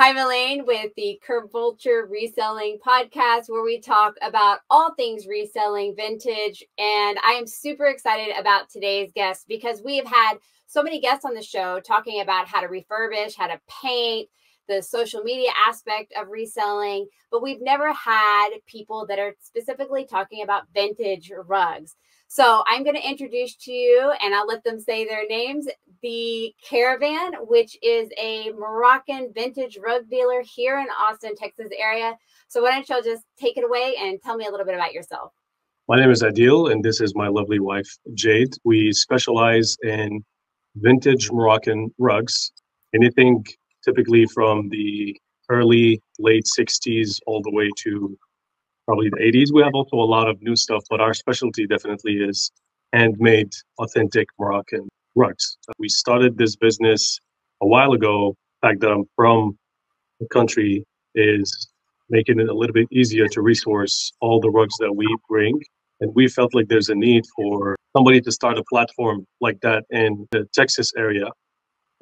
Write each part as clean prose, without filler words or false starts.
Hi, I'm Elaine with the CurbVulture Reselling podcast, where we talk about all things reselling, vintage. And I am super excited about today's guest because we have had so many guests on the show talking about how to refurbish, how to paint, the social media aspect of reselling, but we've never had people that are specifically talking about vintage rugs. So I'm going to introduce to you, and I'll let them say their names, The Caravan, which is a Moroccan vintage rug dealer here in Austin, Texas area. So why don't you just take it away and tell me a little bit about yourself? My name is Adil, and this is my lovely wife, Jade. We specialize in vintage Moroccan rugs, anything typically from the late 60s all the way to probably the 80s. We have also a lot of new stuff, but our specialty definitely is handmade, authentic Moroccan rugs. We started this business a while ago. The fact that I'm from the country is making it a little bit easier to resource all the rugs that we bring. And we felt like there's a need for somebody to start a platform like that in the Texas area.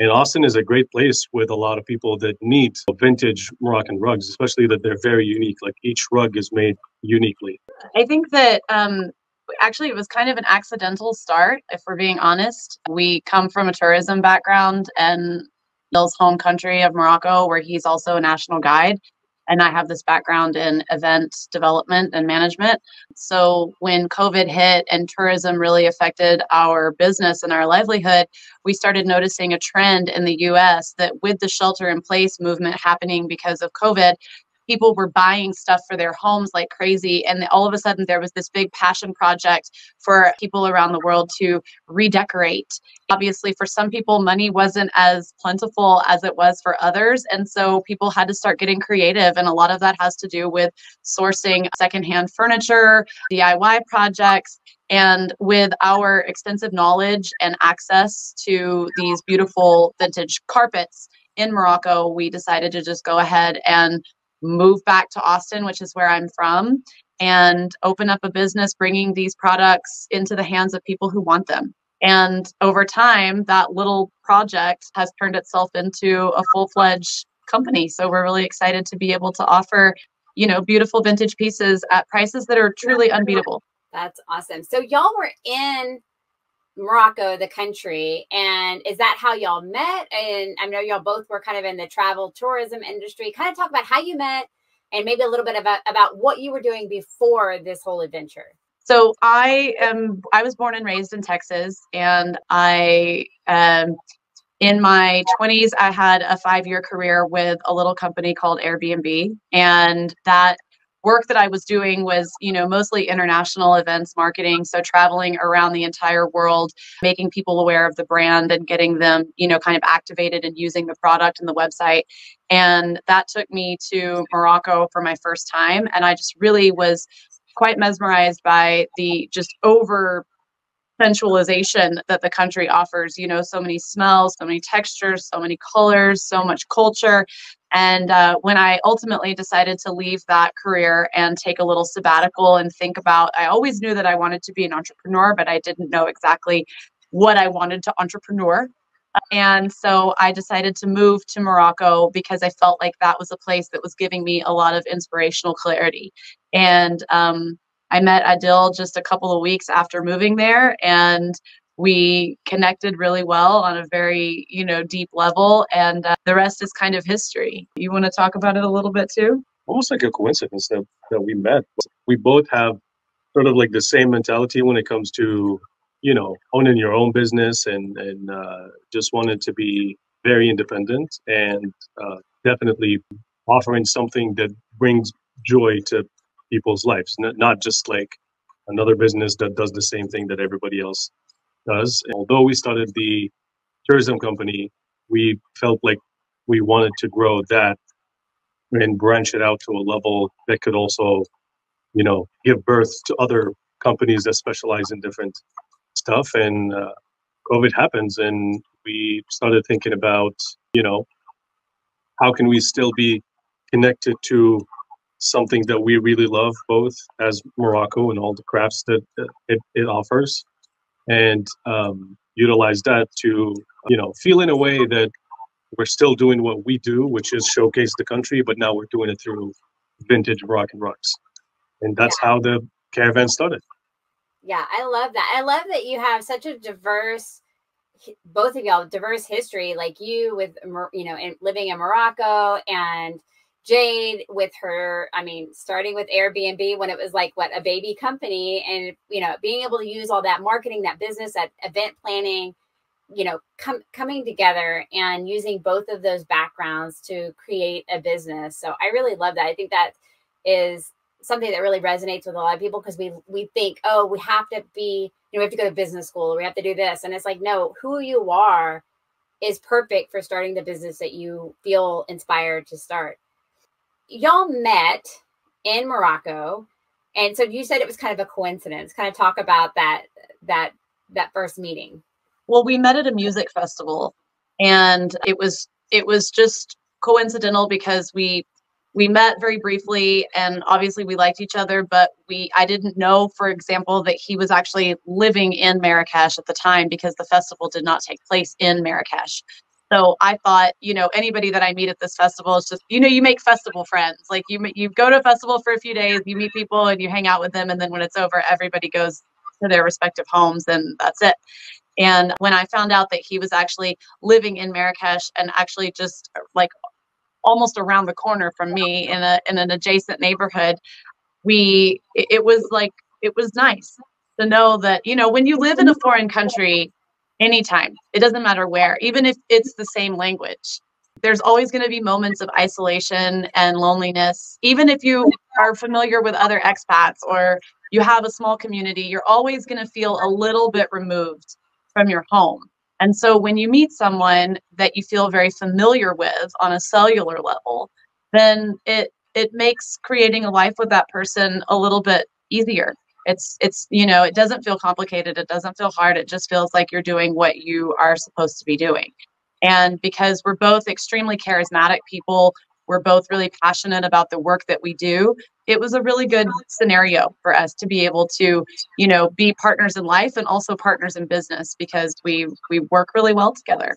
And Austin is a great place with a lot of people that need vintage Moroccan rugs, especially that they're very unique. Like each rug is made uniquely. I think that actually it was kind of an accidental start, if we're being honest. We come from a tourism background, and Bill's home country of Morocco, where he's also a national guide. And I have this background in event development and management. So when COVID hit and tourism really affected our business and our livelihood, we started noticing a trend in the US that with the shelter in place movement happening because of COVID, people were buying stuff for their homes like crazy. And all of a sudden there was this big passion project for people around the world to redecorate. Obviously, for some people, money wasn't as plentiful as it was for others. And so people had to start getting creative. And a lot of that has to do with sourcing secondhand furniture, DIY projects. And with our extensive knowledge and access to these beautiful vintage carpets in Morocco, we decided to just go ahead and move back to Austin, which is where I'm from, and open up a business bringing these products into the hands of people who want them. And over time, that little project has turned itself into a full-fledged company. So we're really excited to be able to offer, beautiful vintage pieces at prices that are truly unbeatable. That's awesome. So y'all were in Morocco, the country, and is that how y'all met? And I know y'all both were kind of in the travel tourism industry. Kind of talk about how you met and maybe a little bit about what you were doing before this whole adventure. So I was born and raised in Texas, and in my 20s, I had a 5-year career with a little company called Airbnb, and that work that I was doing was, mostly international events marketing. So traveling around the entire world, making people aware of the brand and getting them, kind of activated and using the product and the website. And that took me to Morocco for my first time. And I just really was quite mesmerized by the just over sensualization that the country offers, so many smells, so many textures, so many colors, so much culture. And when I ultimately decided to leave that career and take a little sabbatical and think about, I always knew that I wanted to be an entrepreneur, but I didn't know exactly what I wanted to entrepreneur. And so I decided to move to Morocco because I felt like that was a place that was giving me a lot of inspirational clarity. And I met Adil just a couple of weeks after moving there, and we connected really well on a very, deep level. And the rest is kind of history. You want to talk about it a little bit too? Almost like a coincidence that we met. We both have sort of like the same mentality when it comes to, owning your own business and just wanted to be very independent and definitely offering something that brings joy to people's lives, not just like another business that does the same thing that everybody else does. And although we started the tourism company, we felt like we wanted to grow that and branch it out to a level that could also, give birth to other companies that specialize in different stuff. And COVID happens, and we started thinking about, how can we still be connected to something that we really love, both as Morocco and all the crafts that it offers, and utilize that to, feel in a way that we're still doing what we do, which is showcase the country, but now we're doing it through vintage Moroccan rugs. And that's how the caravan started. Yeah, I love that. I love that you have such a diverse, both of y'all, diverse history, like you with, you know, living in Morocco, and Jade with her, I mean, starting with Airbnb when it was like, what, a baby company, and, you know, being able to use all that marketing, that business, that event planning, you know, coming together and using both of those backgrounds to create a business. So I really love that. I think that is something that really resonates with a lot of people, because we think, oh, we have to be, you know, we have to go to business school, or we have to do this. And it's like, no, who you are is perfect for starting the business that you feel inspired to start. Y'all met in Morocco. And so you said it was kind of a coincidence. Kind of talk about that first meeting. Well, we met at a music festival, and it was just coincidental because we met very briefly, and obviously we liked each other, but I didn't know, for example, that he was actually living in Marrakesh at the time, because the festival did not take place in Marrakesh. So I thought, you know, anybody that I meet at this festival is just, you know, you make festival friends. Like you go to a festival for a few days, you meet people and you hang out with them, and then when it's over, everybody goes to their respective homes, and that's it. And when I found out that he was actually living in Marrakesh, and actually just like almost around the corner from me in an adjacent neighborhood, it was nice to know that, you know, when you live in a foreign country, anytime, it doesn't matter where, even if it's the same language, there's always going to be moments of isolation and loneliness. Even if you are familiar with other expats or you have a small community, you're always going to feel a little bit removed from your home. And so when you meet someone that you feel very familiar with on a cellular level, then it makes creating a life with that person a little bit easier. It's you know, it doesn't feel complicated. It doesn't feel hard. It just feels like you're doing what you are supposed to be doing. And because we're both extremely charismatic people, we're both really passionate about the work that we do, it was a really good scenario for us to be able to, you know, be partners in life and also partners in business, because we work really well together.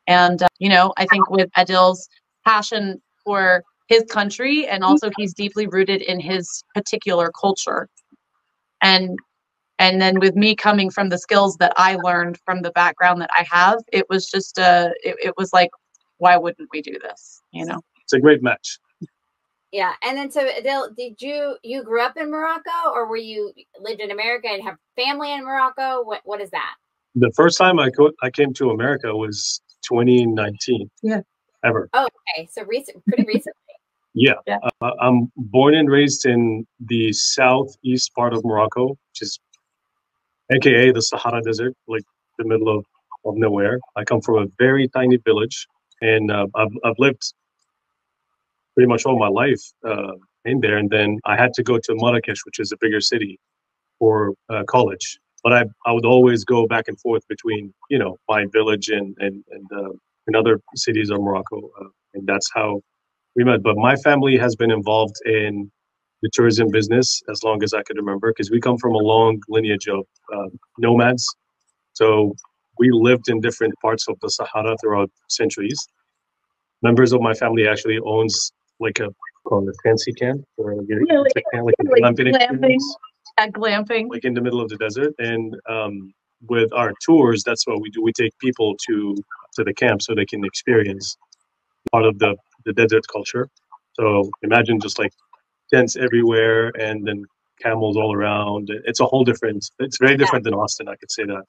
And, you know, I think with Adil's passion for his country, and also he's deeply rooted in his particular culture. And then with me coming from the skills that I learned from the background that I have, it was just it was like, why wouldn't we do this? You know, it's a great match. Yeah. And then, so Adil, did you grew up in Morocco, or were you lived in America and have family in Morocco? What is that? The first time I came to America was 2019. Yeah. Ever. Oh, okay. So pretty recently. Yeah. I'm born and raised in the southeast part of Morocco, which is AKA the Sahara Desert, like the middle of nowhere. I come from a very tiny village, and I've lived pretty much all my life in there. And then I had to go to Marrakesh, which is a bigger city, for college. But I would always go back and forth between, you know, my village and other cities of Morocco, and that's how we met. But my family has been involved in the tourism business as long as I could remember, because we come from a long lineage of nomads. So we lived in different parts of the Sahara throughout centuries. Members of my family actually owns like a fancy camp, or like a glamping experience. Glamping, like in the middle of the desert. And with our tours, that's what we do. We take people to the camp so they can experience part of the desert culture. So imagine just like tents everywhere, and then camels all around. It's a whole different. It's very different than Austin. I could say that.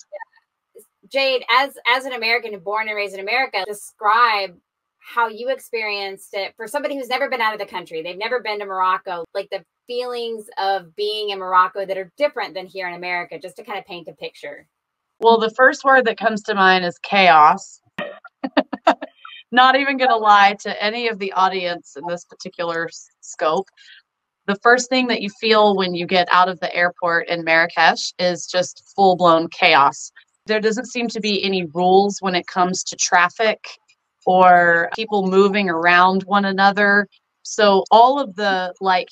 Jade, as an American, born and raised in America, describe how you experienced it for somebody who's never been out of the country. They've never been to Morocco, like the feelings of being in Morocco that are different than here in America, just to kind of paint a picture. Well, the first word that comes to mind is chaos. Not even going to lie to any of the audience in this particular scope. The first thing that you feel when you get out of the airport in Marrakesh is just full-blown chaos. There doesn't seem to be any rules when it comes to traffic or people moving around one another. So all of the, like,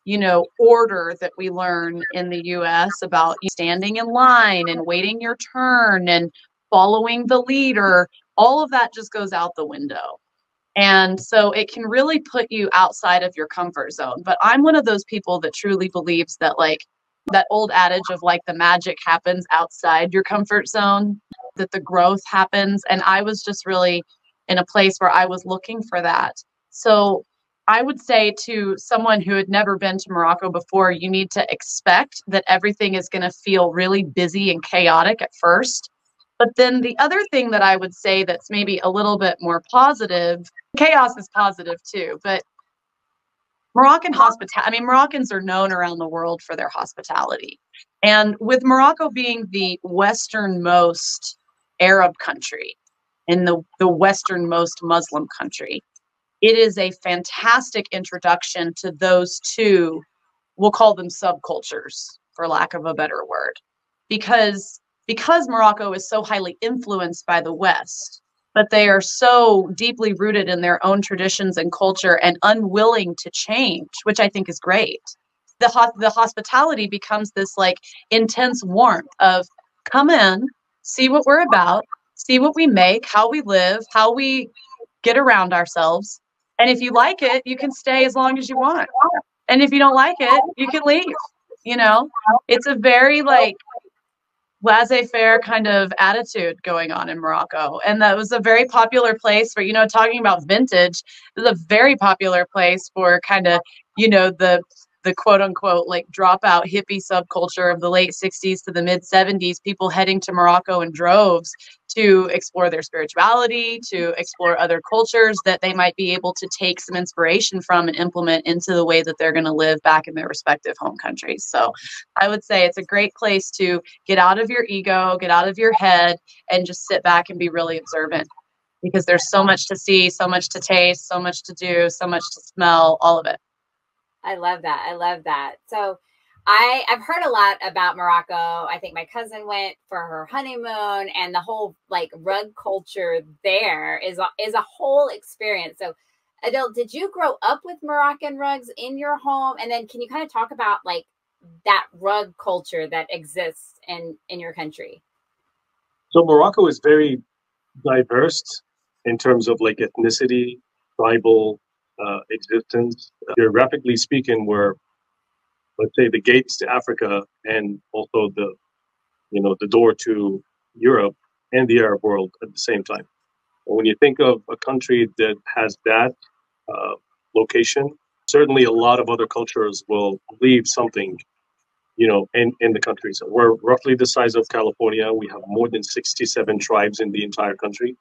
you know, order that we learn in the US about standing in line and waiting your turn and following the leader, all of that just goes out the window. And so it can really put you outside of your comfort zone. But I'm one of those people that truly believes that, like, that old adage of like the magic happens outside your comfort zone, that the growth happens. And I was just really in a place where I was looking for that. So I would say to someone who had never been to Morocco before, you need to expect that everything is going to feel really busy and chaotic at first. But then the other thing that I would say that's maybe a little bit more positive, chaos is positive too, but Moroccan hospitality, I mean, Moroccans are known around the world for their hospitality. And with Morocco being the westernmost Arab country and the westernmost Muslim country, it is a fantastic introduction to those two, we'll call them subcultures, for lack of a better word. Because Morocco is so highly influenced by the West, but they are so deeply rooted in their own traditions and culture and unwilling to change, which I think is great. The hospitality becomes this like intense warmth of come in, see what we're about, see what we make, how we live, how we get around ourselves. And if you like it, you can stay as long as you want. And if you don't like it, you can leave. You know, it's a very like laissez-faire kind of attitude going on in Morocco. And that was a very popular place for, you know, talking about vintage, it was a very popular place for kind of, you know, the quote unquote like dropout hippie subculture of the late 60s to the mid 70s, people heading to Morocco in droves to explore their spirituality, to explore other cultures that they might be able to take some inspiration from and implement into the way that they're going to live back in their respective home countries. So I would say it's a great place to get out of your ego, get out of your head, and just sit back and be really observant, because there's so much to see, so much to taste, so much to do, so much to smell, all of it. I love that. I love that. So I've heard a lot about Morocco. I think my cousin went for her honeymoon, and the whole like rug culture there is a whole experience. So Adil, did you grow up with Moroccan rugs in your home? And then can you kind of talk about like that rug culture that exists in your country? So Morocco is very diverse in terms of like ethnicity, tribal existence. Geographically speaking, we're, let's say, the gates to Africa and also the, you know, the door to Europe and the Arab world at the same time. And when you think of a country that has that location, certainly a lot of other cultures will leave something, you know, in the country. So we're roughly the size of California. We have more than 67 tribes in the entire country.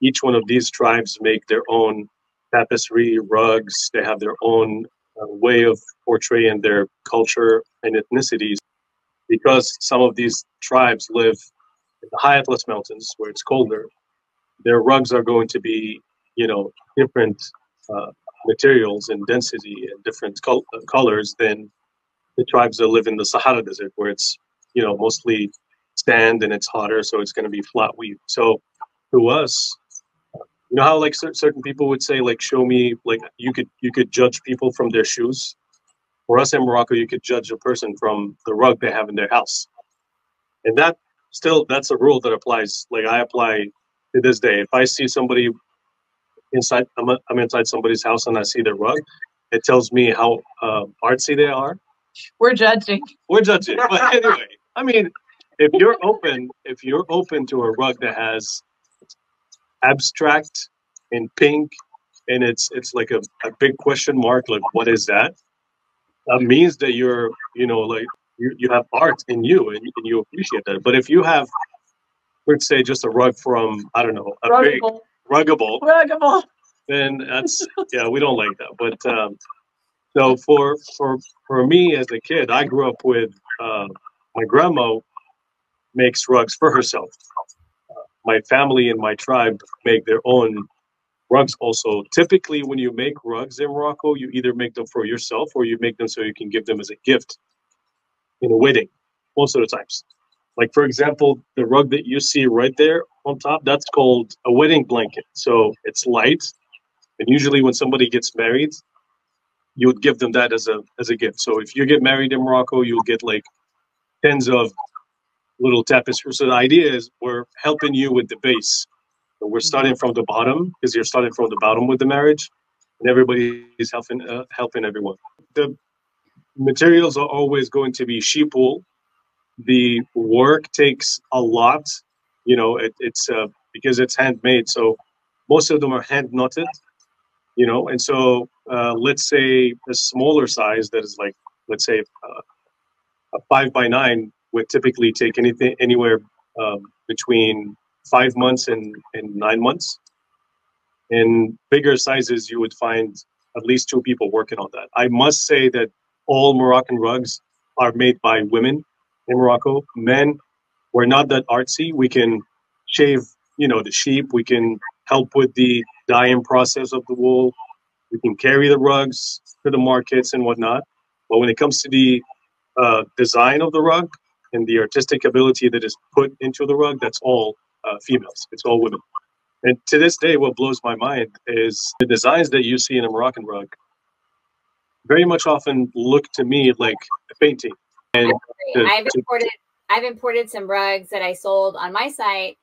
Each one of these tribes make their own tapestry, rugs. They have their own way of portraying their culture and ethnicities. Because some of these tribes live in the high Atlas Mountains where it's colder, their rugs are going to be, you know, different materials and density and different colors than the tribes that live in the Sahara Desert, where it's, you know, mostly sand and it's hotter, so it's going to be flat weave. So to us, you know how like certain people would say, like, show me, like you could judge people from their shoes. For us in Morocco, you could judge a person from the rug they have in their house, and that's a rule that applies. Like I apply to this day. If I see somebody inside, I'm inside somebody's house and I see their rug, it tells me how artsy they are. We're judging. We're judging. But anyway, I mean, if you're open to a rug that has abstract in pink and it's like a big question mark, like what is that? That means that you're, you know, like you have art in you and you appreciate that. But if you have, let's say, just a rug from, I don't know, a big ruggable, then that's, yeah, we don't like that. But so for me as a kid, I grew up with my grandma makes rugs for herself. My family and my tribe make their own rugs also. Typically, when you make rugs in Morocco, you either make them for yourself or you make them so you can give them as a gift in a wedding, most of the times. Like, for example, the rug that you see right there on top, that's called a wedding blanket. So it's light. And usually when somebody gets married, you would give them that as a gift. So if you get married in Morocco, you'll get like tens of little tapestries. So the idea is we're helping you with the base So we're starting from the bottom because you're starting from the bottom with the marriage, and everybody is helping everyone. The materials are always going to be sheep wool. The work takes a lot, it's because it's handmade. So most of them are hand knotted, and so let's say a smaller size that is like, let's say a 5x9 would typically take anything anywhere between 5 months and 9 months. In bigger sizes, you would find at least two people working on that. I must say that all Moroccan rugs are made by women in Morocco. Men, we're not that artsy. We can shave, the sheep. We can help with the dyeing process of the wool. We can carry the rugs to the markets and whatnot. But when it comes to the design of the rug and the artistic ability that is put into the rug, that's all females. It's all women. And to this day, what blows my mind is the designs that you see in a Moroccan rug very much often look to me like a painting. And I've imported some rugs that I sold on my site,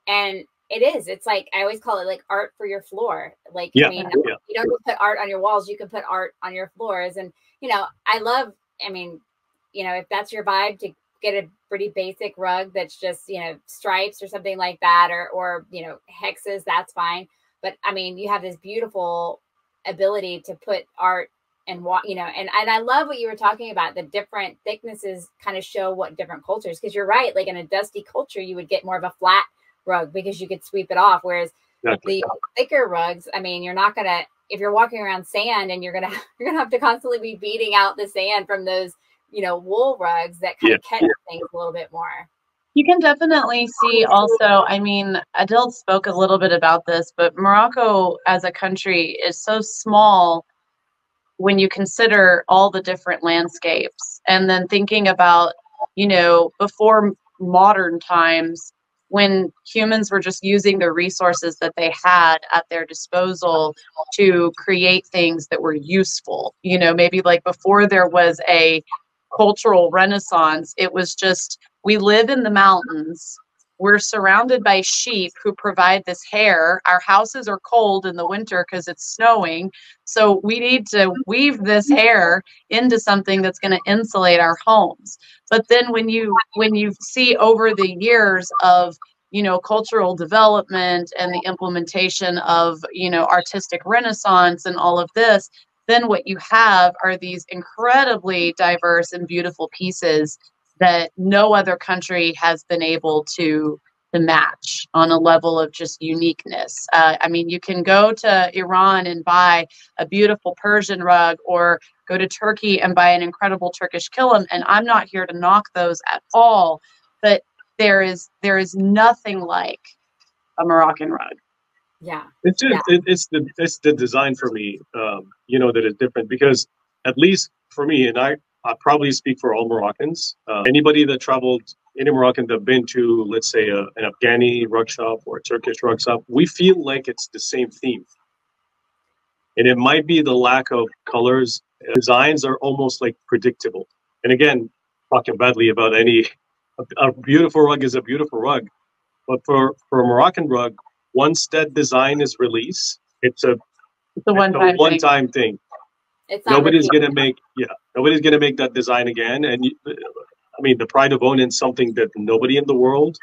and it's like, I always call it like art for your floor. Like, you don't just put art on your walls, you can put art on your floors. And, if that's your vibe, to get a pretty basic rug that's just, stripes or something like that, or hexes, that's fine. But I mean, you have this beautiful ability to put art and and I love what you were talking about. The different thicknesses kind of show what different cultures, because you're right. Like in a dusty culture, you would get more of a flat rug because you could sweep it off. Whereas the thicker rugs, I mean, you're not gonna, if you're walking around sand, and you're gonna have to constantly be beating out the sand from those wool rugs that kind of catch things a little bit more. You can definitely see also, I mean, Adil spoke a little bit about this, but Morocco as a country is so small when you consider all the different landscapes. And then thinking about, before modern times, when humans were just using the resources that they had at their disposal to create things that were useful, maybe like before there was a cultural renaissance, it was just, we live in the mountains, we're surrounded by sheep who provide this hair, our houses are cold in the winter because it's snowing, so we need to weave this hair into something that's going to insulate our homes. But then when you see over the years of cultural development and the implementation of artistic renaissance and all of this, then what you have are these incredibly diverse and beautiful pieces that no other country has been able to match on a level of just uniqueness. I mean, you can go to Iran and buy a beautiful Persian rug, or go to Turkey and buy an incredible Turkish kilim, and I'm not here to knock those at all, but there is nothing like a Moroccan rug. Yeah, it's the design for me, that is different, because at least for me, and I probably speak for all Moroccans, anybody that traveled, any Moroccan that been to, let's say, an Afghani rug shop or a Turkish rug shop, we feel like it's the same theme. And it might be the lack of colors. Designs are almost like predictable. And again, talking badly about a beautiful rug is a beautiful rug. But for a Moroccan rug, once that design is released, it's a one-time thing. Nobody's gonna make that design again. And I mean, the pride of owning something that nobody in the world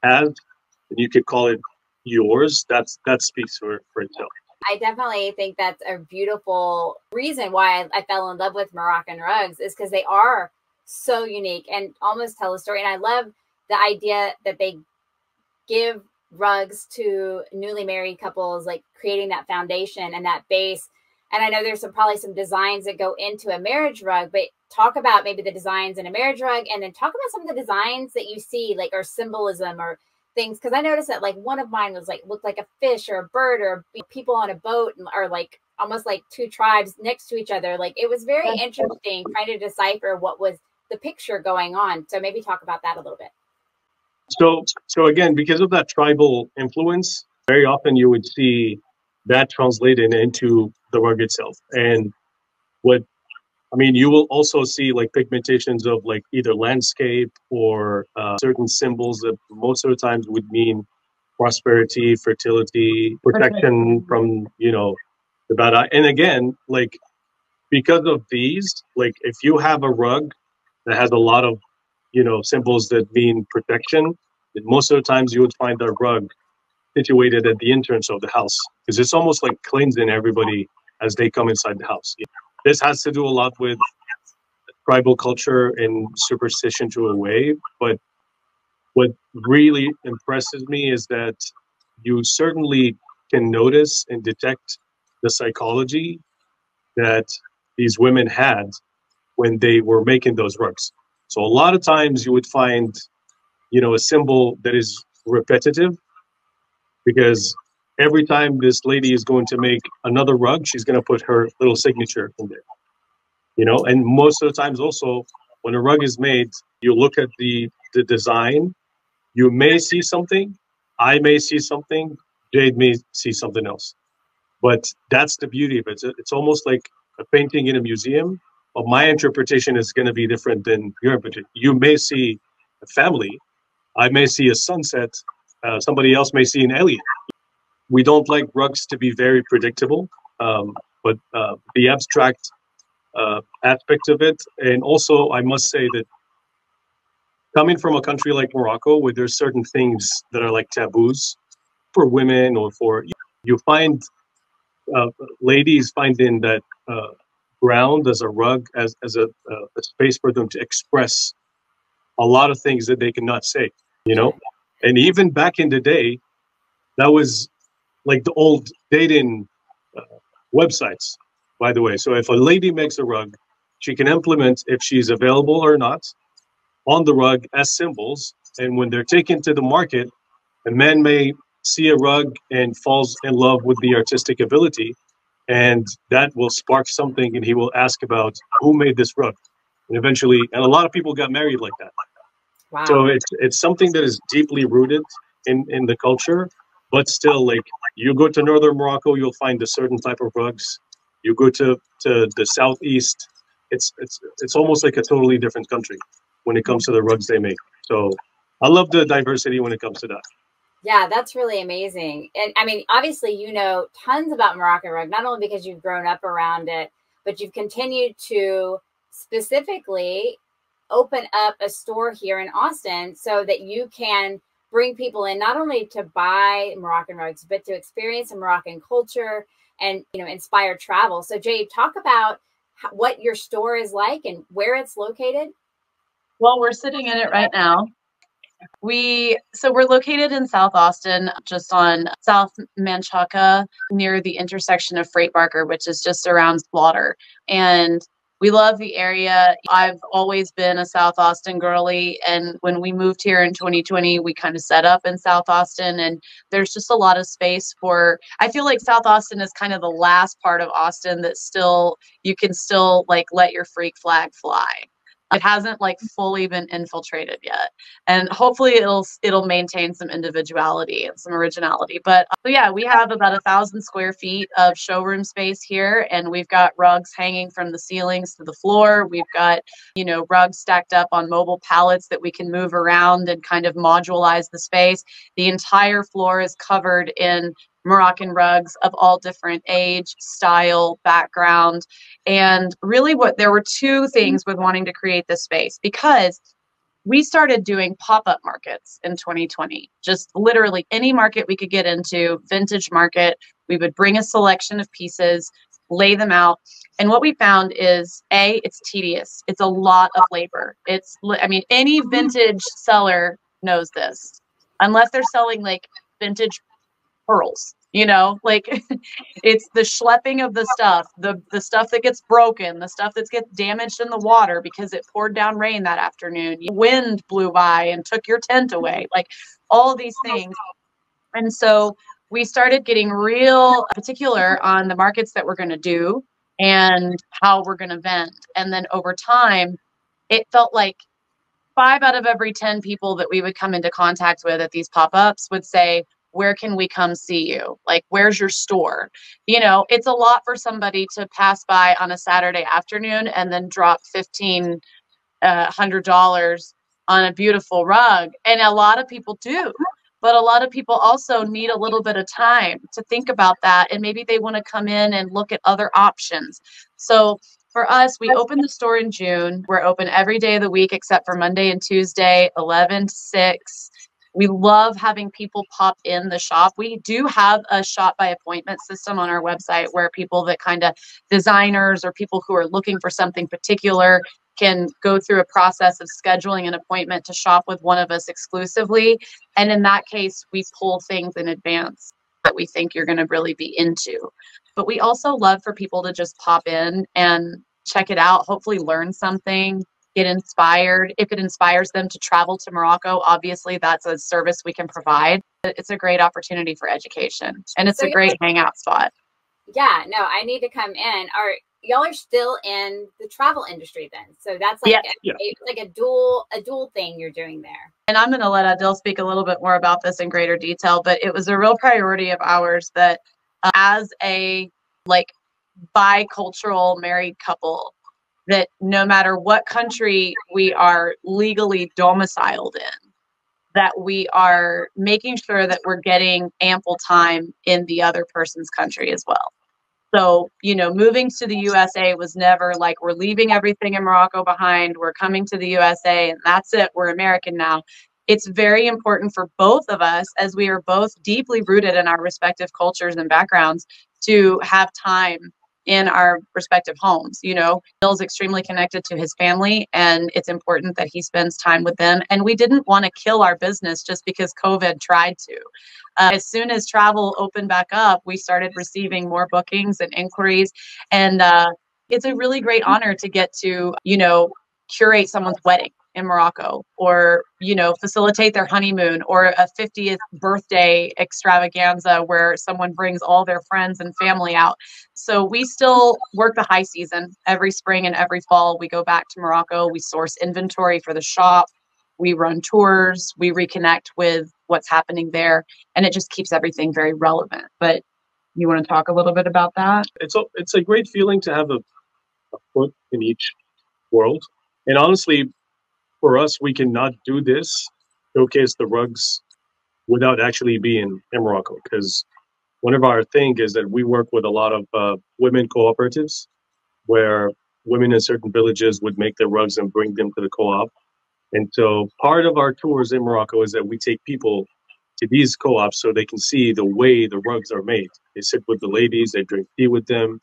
has, and you could call it yours, that speaks for itself. I definitely think that's a beautiful reason why I fell in love with Moroccan rugs, is because they are so unique and almost tell a story. And I love the idea that they give rugs to newly married couples, like creating that foundation and that base. And I know there's probably some designs that go into a marriage rug, but talk about maybe the designs in a marriage rug, and then talk about some of the designs that you see, like, or symbolism or things. Because I noticed that, like, one of mine was looked like a fish or a bird or people on a boat, or like almost like two tribes next to each other. Like, it was very interesting trying to decipher what was the picture going on. So maybe talk about that a little bit. So again, because of that tribal influence, very often you would see that translated into the rug itself. And you will also see like pigmentations of like either landscape or certain symbols that most of the times would mean prosperity, fertility, protection from, the bad eye. And again, like, because of these, like, if you have a rug that has a lot of, symbols that mean protection, then most of the times you would find that rug situated at the entrance of the house, because it's almost like cleansing everybody as they come inside the house. This has to do a lot with tribal culture and superstition to a way, but what really impresses me is that you certainly can notice and detect the psychology that these women had when they were making those rugs. So a lot of times you would find, a symbol that is repetitive, because every time this lady is going to make another rug, she's going to put her little signature in there. And most of the times also, when a rug is made, you look at the design, you may see something, I may see something, Jade may see something else. But that's the beauty of it. It's almost like a painting in a museum, but my interpretation is going to be different than your interpretation. You may see a family, I may see a sunset, somebody else may see an alien. We don't like rugs to be very predictable, but the abstract aspect of it. And also, I must say that coming from a country like Morocco, where there's certain things that are like taboos for women, or for, you find ladies finding that ground as a rug, as a space for them to express a lot of things that they cannot say, And even back in the day, that was like the old dating websites, by the way. So if a lady makes a rug, she can implement, if she's available or not, on the rug as symbols. And when they're taken to the market, a man may see a rug and falls in love with the artistic ability, and that will spark something, and he will ask about who made this rug. And eventually, and a lot of people got married like that. Wow. So it's something that is deeply rooted in the culture, but still, like, you go to northern Morocco, you'll find a certain type of rugs. You go to the southeast, it's almost like a totally different country when it comes to the rugs they make. So I love the diversity when it comes to that. Yeah, that's really amazing. And I mean, obviously, you know tons about Moroccan rug, not only because you've grown up around it, but you've continued to specifically open up a store here in Austin so that you can bring people in, not only to buy Moroccan rugs, but to experience the Moroccan culture and, inspire travel. So Jade, talk about what your store is like and where it's located. Well, we're sitting in it right now. We're located in South Austin, just on South Manchaca, near the intersection of Freight Barker, which is just around Slaughter. And we love the area. I've always been a South Austin girly. And when we moved here in 2020, we kind of set up in South Austin. And there's just a lot of space I feel like South Austin is kind of the last part of Austin that you can still like let your freak flag fly. It hasn't like fully been infiltrated yet, and hopefully it'll maintain some individuality and some originality. But yeah, we have about 1,000 square feet of showroom space here, and we've got rugs hanging from the ceilings to the floor. We've got rugs stacked up on mobile pallets that we can move around and kind of modulize the space. The entire floor is covered in Moroccan rugs of all different age, style, background. And really there were two things with wanting to create this space, because we started doing pop-up markets in 2020, just literally any market we could get into, vintage market. We would bring a selection of pieces, lay them out. And what we found is, it's tedious. It's a lot of labor. Any vintage seller knows this, unless they're selling like vintage pearls, it's the schlepping of the stuff, the stuff that gets broken, the stuff that gets damaged in the water because it poured down rain that afternoon, wind blew by and took your tent away, like all of these things. And so we started getting real particular on the markets that we're going to do and how we're going to vend. And then over time, it felt like 5 out of every 10 people that we would come into contact with at these pop-ups would say, where can we come see you? Like, where's your store? It's a lot for somebody to pass by on a Saturday afternoon and then drop $1,500 on a beautiful rug. And a lot of people do. But a lot of people also need a little bit of time to think about that. And maybe they want to come in and look at other options. So for us, we opened the store in June. We're open every day of the week except for Monday and Tuesday, 11 to 6. We love having people pop in the shop. We do have a shop by appointment system on our website where people that kind of designers or people who are looking for something particular can go through a process of scheduling an appointment to shop with one of us exclusively. And in that case, we pull things in advance that we think you're going to really be into. But we also love for people to just pop in and check it out, hopefully learn something, get inspired. If it inspires them to travel to Morocco, obviously that's a service we can provide. It's a great opportunity for education, and it's a great hangout spot. Yeah, no, I need to come in. Y'all are still in the travel industry then, so that's like like a dual thing you're doing there. And I'm going to let Adil speak a little bit more about this in greater detail, but it was a real priority of ours that as a like bicultural married couple, that no matter what country we are legally domiciled in, that we are making sure that we're getting ample time in the other person's country as well. So, moving to the USA was never like we're leaving everything in Morocco behind. We're coming to the USA and that's it. We're American now. It's very important for both of us, as we are both deeply rooted in our respective cultures and backgrounds, to have time in our respective homes. Bill's extremely connected to his family, and it's important that he spends time with them. And we didn't want to kill our business just because COVID tried to. As soon as travel opened back up, we started receiving more bookings and inquiries. And it's a really great honor to get to, curate someone's wedding in Morocco, or, facilitate their honeymoon, or a 50th birthday extravaganza where someone brings all their friends and family out. So we still work the high season every spring and every fall. We go back to Morocco, we source inventory for the shop, we run tours, we reconnect with what's happening there, and it just keeps everything very relevant. But you want to talk a little bit about that? It's a great feeling to have a foot in each world. And honestly, for us, we cannot do this, showcase the rugs, without actually being in Morocco. Because one of our things is that we work with a lot of women cooperatives, where women in certain villages would make their rugs and bring them to the co-op. And so part of our tours in Morocco is that we take people to these co-ops so they can see the way the rugs are made. They sit with the ladies, they drink tea with them.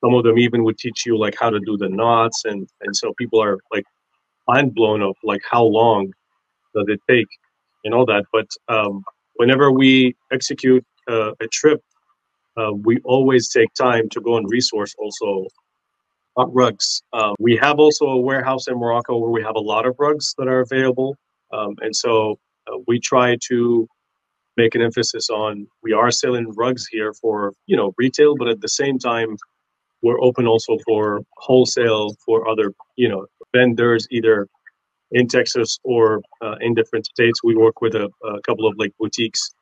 Some of them even would teach you like how to do the knots. And so people are like mind blown of like how long does it take and all that. But whenever we execute a trip, we always take time to go and resource also rugs. We have also a warehouse in Morocco where we have a lot of rugs that are available. And so we try to make an emphasis on, we are selling rugs here for, retail, but at the same time, we're open also for wholesale for other, vendors, either in Texas or in different states. We work with a couple of like boutiques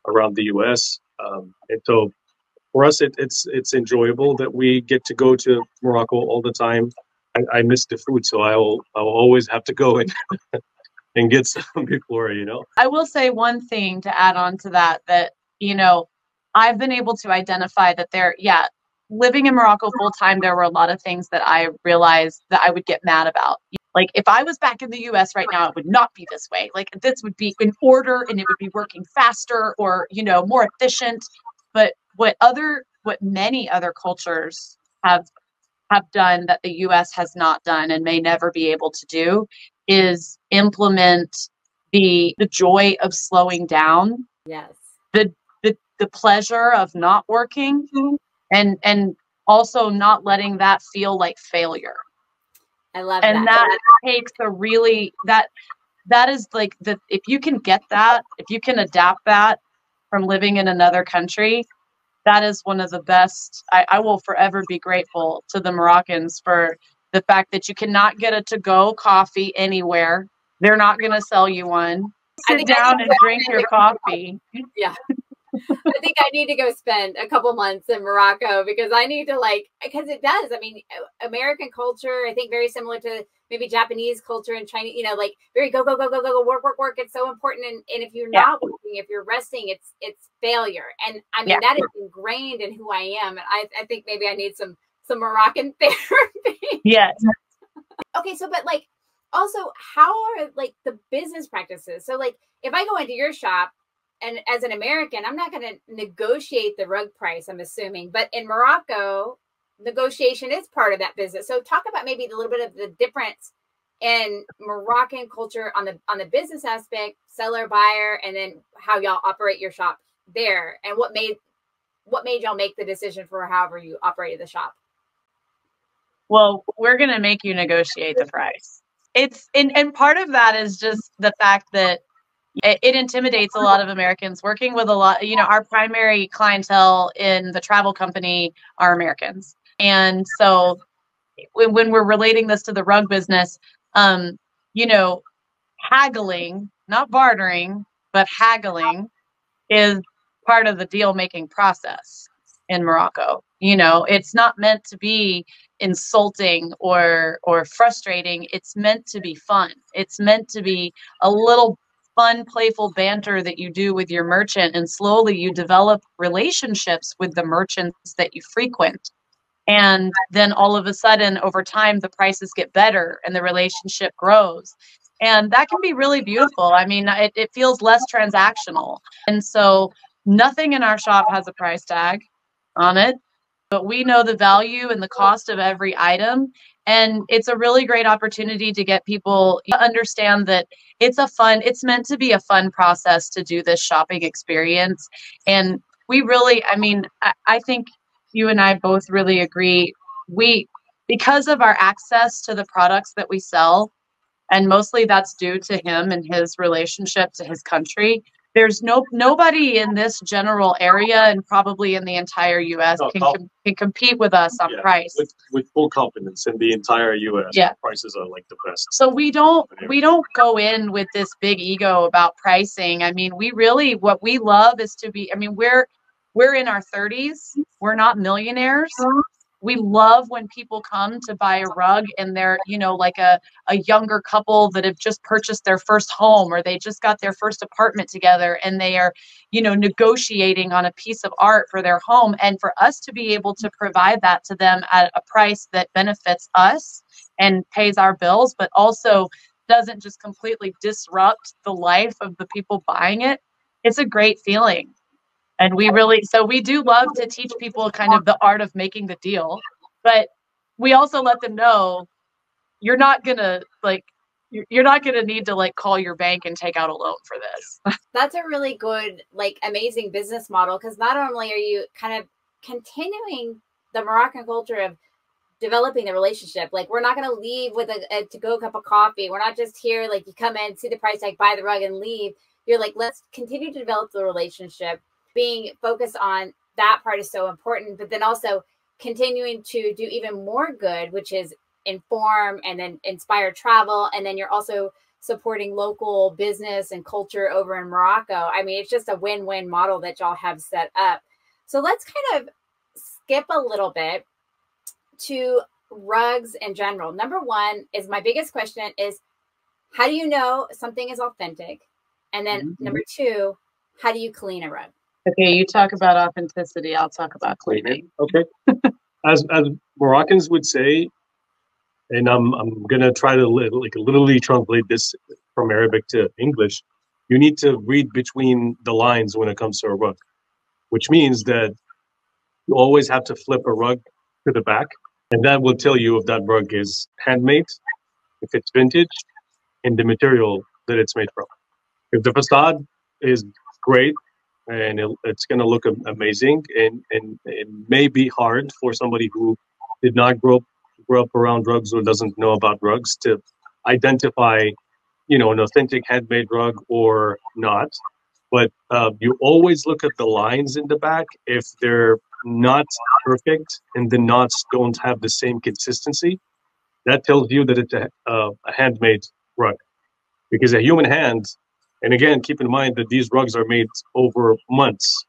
around the US. And so for us, it's enjoyable that we get to go to Morocco all the time. I miss the food, so I'll always have to go and get some before, I will say one thing to add on to that, I've been able to identify that living in Morocco full time, there were a lot of things that I realized that I would get mad about. Like if I was back in the US right now, it would not be this way. Like this would be in order and it would be working faster or, more efficient. But what many other cultures have done that the US has not done and may never be able to do is implement the joy of slowing down. Yes. The pleasure of not working, and also not letting that feel like failure. I love and that. that takes a really that is like if you can get that, if you can adapt that from living in another country, that is one of the best. I will forever be grateful to the Moroccans for the fact that you cannot get a to-go coffee anywhere. They're not going to sell you one. Sit down and drink your coffee. Yeah. I think I need to go spend a couple months in Morocco because I need to because it does. I mean, American culture, I think very similar to maybe Japanese culture and Chinese, like very go, go, go, go, go, go, work, work, work. It's so important. And if you're not working, if you're resting, it's failure. And I mean, that is ingrained in who I am. And I think maybe I need some Moroccan therapy. Yes. Okay. So, but also how are the business practices? So if I go into your shop, and as an American, I'm not going to negotiate the rug price, I'm assuming. But in Morocco, negotiation is part of that business. So talk about maybe a little bit of the difference in Moroccan culture on the business aspect, seller, buyer, and then how y'all operate your shop there, and what made y'all make the decision for however you operated the shop. Well, we're going to make you negotiate the price. And part of that is just the fact that it intimidates a lot of Americans working with a lot. Our primary clientele in the travel company are Americans. And so when we're relating this to the rug business, haggling, not bartering, but haggling is part of the deal making process in Morocco. It's not meant to be insulting or frustrating. It's meant to be fun. It's meant to be a little fun, playful banter that you do with your merchant, and slowly you develop relationships with the merchants that you frequent. And then all of a sudden, over time, the prices get better and the relationship grows. And that can be really beautiful. I mean, it feels less transactional. And so nothing in our shop has a price tag on it, but we know the value and the cost of every item. And it's a really great opportunity to get people to understand that it's meant to be a fun process to do this shopping experience. And we really, I think you and I both really agree. Because of our access to the products that we sell, and mostly that's due to him and his relationship to his country, there's nobody in this general area and probably in the entire U.S. can compete with us on price. With full confidence in the entire U.S. Prices are the best. So we don't go in with this big ego about pricing. I mean, what we love is to be. I mean, we're in our 30s. We're not millionaires. We love when people come to buy a rug and they're, like a younger couple that have just purchased their first home, or they just got their first apartment together and they are, negotiating on a piece of art for their home. And for us to be able to provide that to them at a price that benefits us and pays our bills, but also doesn't just completely disrupt the life of the people buying it, it's a great feeling. And we do love to teach people kind of the art of making the deal, but we also let them know you're not gonna need to call your bank and take out a loan for this. That's a really good, amazing business model, because not only are you kind of continuing the Moroccan culture of developing the relationship, we're not going to leave with a to-go cup of coffee. We're not just here, you come in, see the price tag, buy the rug and leave. You're let's continue to develop the relationship. Being focused on that part is so important, but then also continuing to do even more good, which is inform and then inspire travel. And then you're also supporting local business and culture over in Morocco. I mean, it's just a win-win model that y'all have set up. So let's kind of skip a little bit to rugs in general. Number one is my biggest question is, how do you know something is authentic? And then number two, how do you clean a rug? Okay, you talk about authenticity. I'll talk about cleaning. Okay. As Moroccans would say, and I'm gonna try to literally translate this from Arabic to English. You need to read between the lines when it comes to a rug, which means that you always have to flip a rug to the back, and that will tell you if that rug is handmade, if it's vintage, and the material that it's made from. If the facade is great, and it's going to look amazing, and it may be hard for somebody who did not grow up around rugs or doesn't know about rugs to identify, an authentic handmade rug or not. But you always look at the lines in the back. If they're not perfect and the knots don't have the same consistency, that tells you that it's a handmade rug, because a human hand. And again, keep in mind that these rugs are made over months.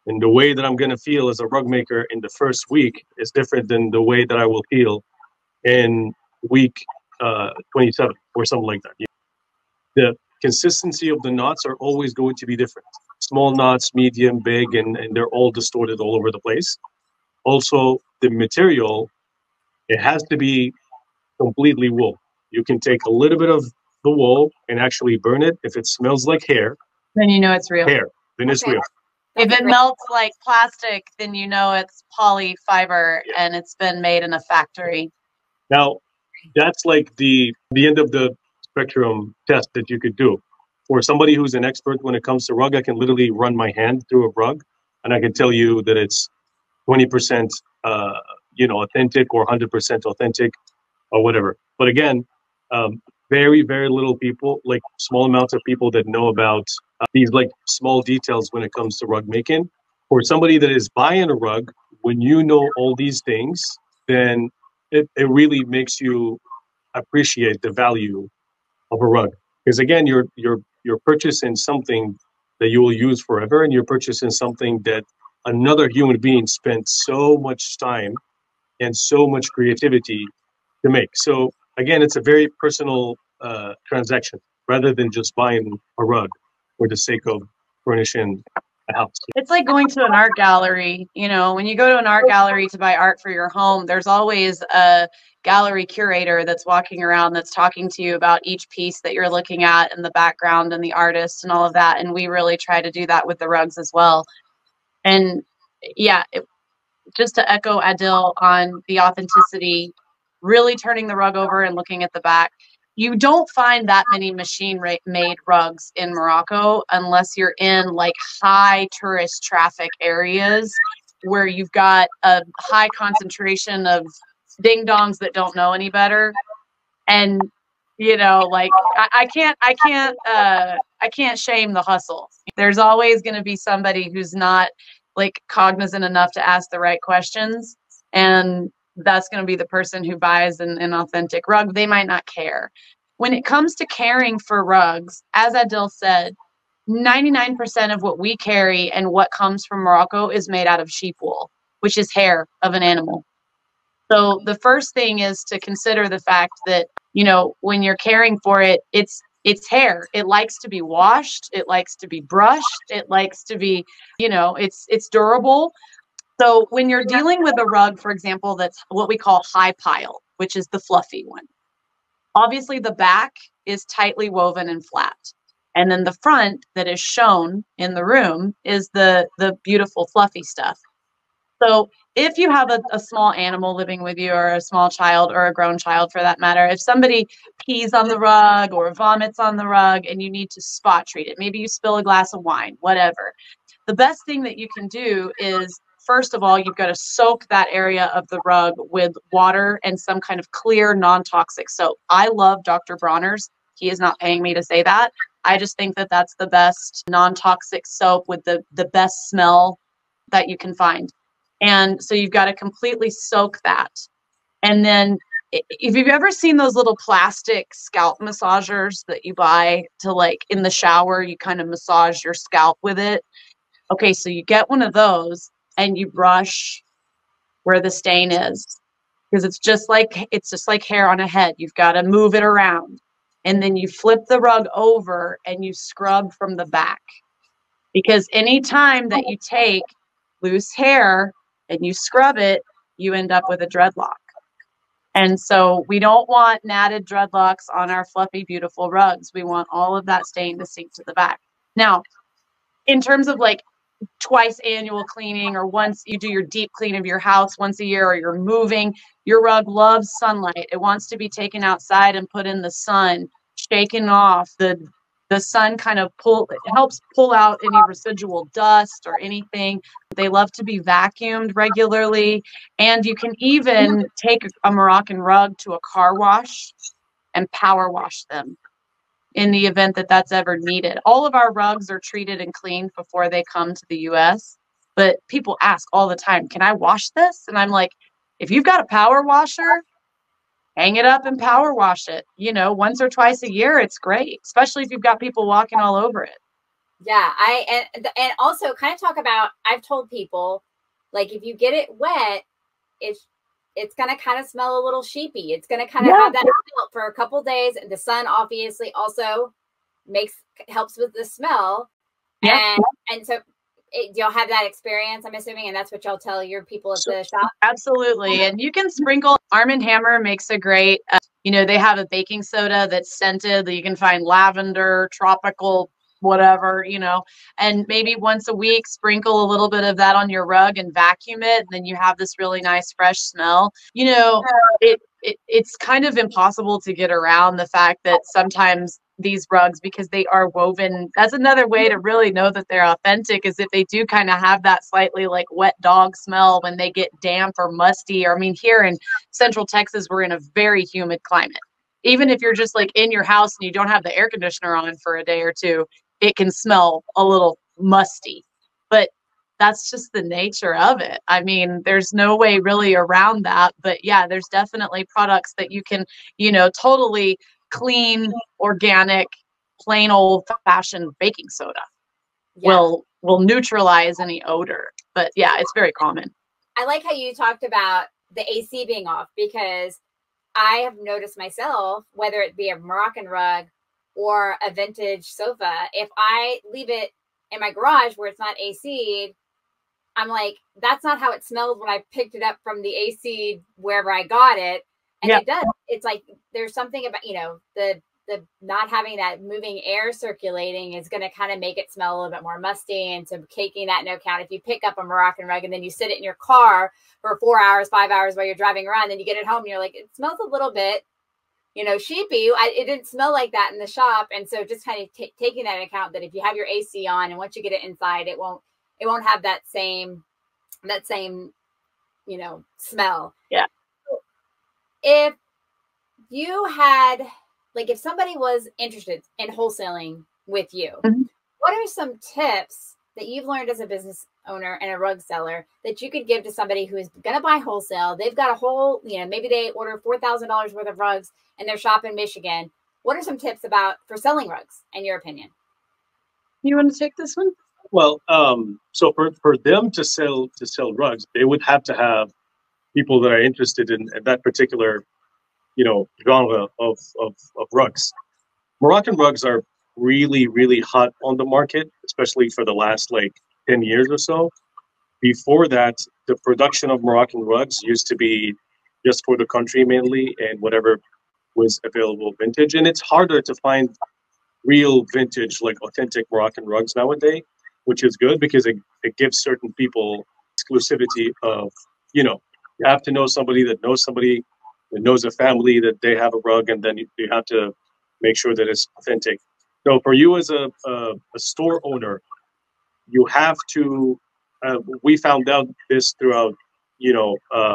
And the way that I'm going to feel as a rug maker in the first week is different than the way that I will feel in week 27 or something like that. The consistency of the knots are always going to be different. Small knots, medium, big, and they're all distorted all over the place. Also, the material, it has to be completely wool. You can take a little bit of the wool and actually burn it. If it smells like then you know it's real. Then it's real. If it melts like plastic, then you know it's poly fiber and it's been made in a factory. Now, that's like the end of the spectrum test that you could do. For somebody who's an expert when it comes to rug, I can literally run my hand through a rug and I can tell you that it's 20% authentic or 100% authentic or whatever. But again, very, very little people, like small amounts of people that know about these like small details when it comes to rug making. For somebody that is buying a rug, when you know all these things, then it really makes you appreciate the value of a rug. Because again, you're purchasing something that you will use forever, and you're purchasing something that another human being spent so much time and so much creativity to make. So again, it's a very personal transaction rather than just buying a rug for the sake of furnishing a house. It's like going to an art gallery. You know, when you go to an art gallery to buy art for your home, there's always a gallery curator that's walking around that's talking to you about each piece that you're looking at and the background and the artist and all of that. And we really try to do that with the rugs as well. And yeah, just to echo Adil on the authenticity, really turning the rug over and looking at the back. You don't find that many machine-made rugs in Morocco unless you're in like high tourist traffic areas where you've got a high concentration of ding-dongs that don't know any better. And you know, like I can't shame the hustle. There's always going to be somebody who's not like cognizant enough to ask the right questions, and that's going to be the person who buys an authentic rug. They might not care. When it comes to caring for rugs, as Adil said, 99% of what we carry and what comes from Morocco is made out of sheep wool, which is hair of an animal. So the first thing is to consider the fact that, you know, when you're caring for it, it's hair. It likes to be washed. It likes to be brushed. It likes to be, you know, it's durable. So when you're dealing with a rug, for example, that's what we call high pile, which is the fluffy one. Obviously, the back is tightly woven and flat. And then the front that is shown in the room is the beautiful fluffy stuff. So if you have a small animal living with you, or a small child, or a grown child for that matter, if somebody pees on the rug or vomits on the rug and you need to spot treat it, maybe you spill a glass of wine, whatever. The best thing that you can do is, first of all, you've got to soak that area of the rug with water and some kind of clear, non-toxic soap. I love Dr. Bronner's. He is not paying me to say that. I just think that that's the best non-toxic soap with the best smell that you can find. And so you've got to completely soak that. And then if you've ever seen those little plastic scalp massagers that you buy to, like, in the shower, you kind of massage your scalp with it. Okay, so you get one of those and you brush where the stain is, because it's just like hair on a head. You've got to move it around. And then you flip the rug over and you scrub from the back. Because anytime that you take loose hair and you scrub it, you end up with a dreadlock. And so we don't want matted dreadlocks on our fluffy, beautiful rugs. We want all of that stain to sink to the back. Now, in terms of like twice annual cleaning, or once you do your deep clean of your house once a year, or you're moving, your rug loves sunlight. It wants to be taken outside and put in the sun, shaken off. The sun kind of helps pull out any residual dust or anything. They love to be vacuumed regularly. And you can even take a Moroccan rug to a car wash and power wash them in the event that that's ever needed. All of our rugs are treated and cleaned before they come to the US. But people ask all the time, can I wash this? And I'm like, if you've got a power washer, hang it up and power wash it. You know, once or twice a year, it's great, especially if you've got people walking all over it. Yeah, and also kind of talk about, I've told people, like, if you get it wet, it's going to kind of smell a little sheepy. It's going to kind of have that smell for a couple days. And the sun obviously also helps with the smell. And so y'all have that experience, I'm assuming, and that's what y'all tell your people at the shop? Absolutely. And you can sprinkle. Arm & Hammer makes a great, they have a baking soda that's scented that you can find lavender, tropical, whatever, and maybe once a week, sprinkle a little bit of that on your rug and vacuum it. And then you have this really nice, fresh smell. It's kind of impossible to get around the fact that sometimes these rugs, because they are woven, that's another way to really know that they're authentic, is if they do kind of have that slightly like wet dog smell when they get damp or musty. Or, I mean, here in Central Texas, we're in a very humid climate. Even if you're just like in your house and you don't have the air conditioner on for a day or two, it can smell a little musty. But that's just the nature of it. I mean, there's no way really around that. But yeah, there's definitely products that you can, totally clean, organic, plain old fashioned baking soda will neutralize any odor. But yeah, it's very common. I like how you talked about the AC being off, because I have noticed myself, whether it be a Moroccan rug or a vintage sofa, if I leave it in my garage where it's not AC'd, I'm like, that's not how it smelled when I picked it up from the AC wherever I got it. And it does. It's like there's something about, the not having that moving air circulating is going to kind of make it smell a little bit more musty. And so taking that into account, if you pick up a Moroccan rug and then you sit it in your car for 4 hours, 5 hours while you're driving around, then you get it home and you're like, it smells a little bit, sheepy. It didn't smell like that in the shop. And so just kind of taking that into account, that if you have your AC on and once you get it inside, it won't have that same smell. Yeah. If you had, like, if somebody was interested in wholesaling with you, what are some tips that you've learned as a business owner and a rug seller that you could give to somebody who is going to buy wholesale? They've got a whole, maybe they order $4,000 worth of rugs in their shop in Michigan. What are some tips for selling rugs, in your opinion? You want to take this one? Well, so for them to sell rugs, they would have to have people that are interested in that particular, genre of rugs. Moroccan rugs are really, really hot on the market, especially for the last 10 years or so. Before that, the production of Moroccan rugs used to be just for the country mainly, and whatever was available vintage. And it's harder to find real vintage, like authentic Moroccan rugs nowadays, which is good because it gives certain people exclusivity of, you have to know somebody that knows a family that they have a rug, and then you have to make sure that it's authentic. So for you as a store owner, you have to, we found out this throughout,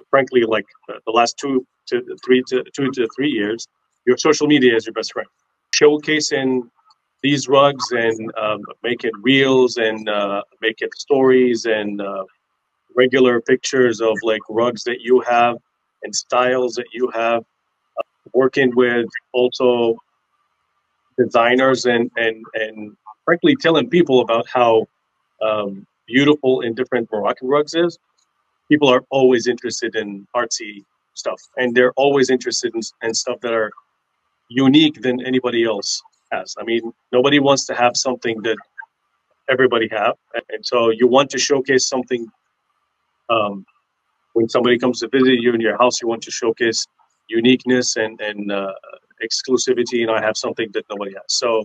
frankly, like the last 2 to 3 years, your social media is your best friend. Showcasing these rugs and making reels and making stories and regular pictures of rugs that you have and styles that you have, working with also designers and frankly telling people about how beautiful and different Moroccan rugs is. People are always interested in artsy stuff, and they're always interested in stuff that are unique than anybody else has. I mean, nobody wants to have something that everybody have, and so you want to showcase something. When somebody comes to visit you in your house, you want to showcase uniqueness and exclusivity. I have something that nobody has. So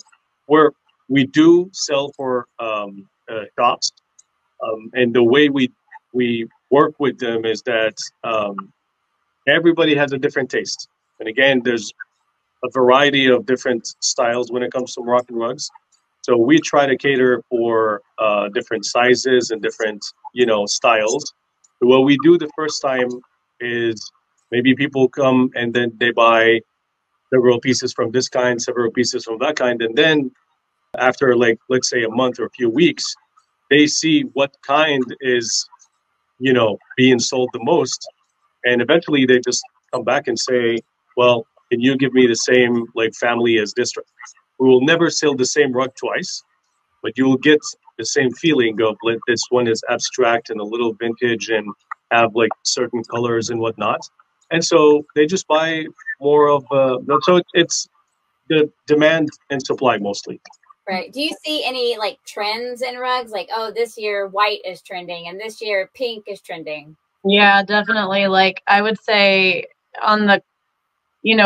we do sell for shops, and the way we work with them is that everybody has a different taste. And again, there's a variety of different styles when it comes to Moroccan rugs. So we try to cater for different sizes and different, styles. What we do the first time is maybe people come and then they buy several pieces from this kind, several pieces from that kind. And then after let's say a month or a few weeks, they see what kind is, being sold the most. And eventually they just come back and say, well, can you give me the same family as this rug? We will never sell the same rug twice. but you will get the same feeling of like this one is abstract and a little vintage and have like certain colors and whatnot. And so they just buy more of so it's the demand and supply mostly. Right. Do you see any like trends in rugs? Like, oh, this year white is trending and this year pink is trending. Yeah, definitely. Like I would say on the,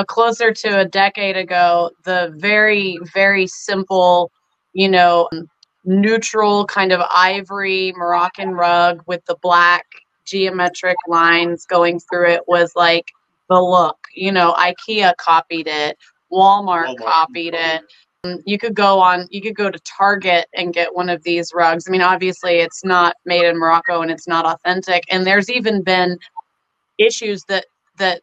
closer to a decade ago, the very, very simple, neutral kind of ivory Moroccan rug with the black geometric lines going through it was like the look. IKEA copied it, Walmart copied it. You could go to Target and get one of these rugs. I mean, obviously it's not made in Morocco and it's not authentic. And there's even been issues that the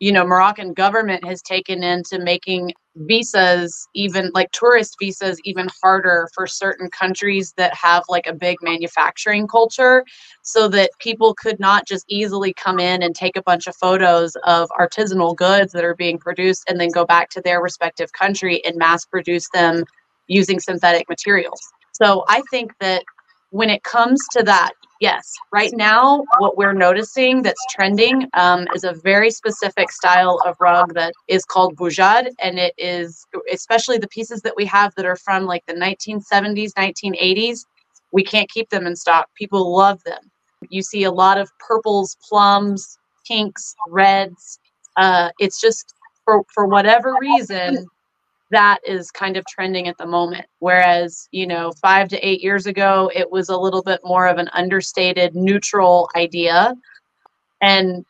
Moroccan government has taken into making visas, even like tourist visas, even harder for certain countries that have like a big manufacturing culture, so that people could not just easily come in and take a bunch of photos of artisanal goods that are being produced and then go back to their respective country and mass produce them using synthetic materials. So I think that when it comes to that, yes, right now, what we're noticing that's trending is a very specific style of rug that is called boujad. And it is, especially the pieces that we have that are from like the 1970s, 1980s, we can't keep them in stock. People love them. You see a lot of purples, plums, pinks, reds. It's just for whatever reason, that is kind of trending at the moment. Whereas, 5 to 8 years ago, it was a little bit more of an understated, neutral idea. And